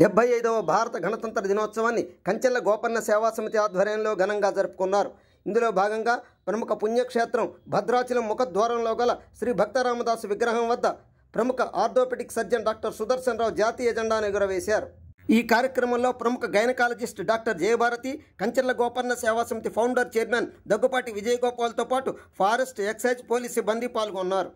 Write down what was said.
75వ భారత గణతంత్ర దినోత్సవాన్ని కంచెల గోపన్న సేవా సమితి ఆధ్వర్యంలో ఘనంగా జరుపుకున్నారు. ఇందులో భాగంగా ప్రముఖ పుణ్యక్షేత్రం భద్రాచలం ముఖద్వారంలో గల శ్రీ భక్తరామదాసు విగ్రహం వద్ద ప్రముఖ ఆర్థోపెడిక్ సర్జన్ డాక్టర్ సుదర్శన్ రావు జాతీయ జెండాను ఎగురవేశారు. ఈ కార్యక్రమంలో ప్రముఖ గైనకాలజిస్ట్ డాక్టర్ జయభారతి, కంచెల గోపన్న సేవా సమితి ఫౌండర్ చైర్మన్ దగ్గుపాటి విజయగోపాల్తో పాటు ఫారెస్ట్, ఎక్సైజ్, పోలీస్ సిబ్బంది పాల్గొన్నారు.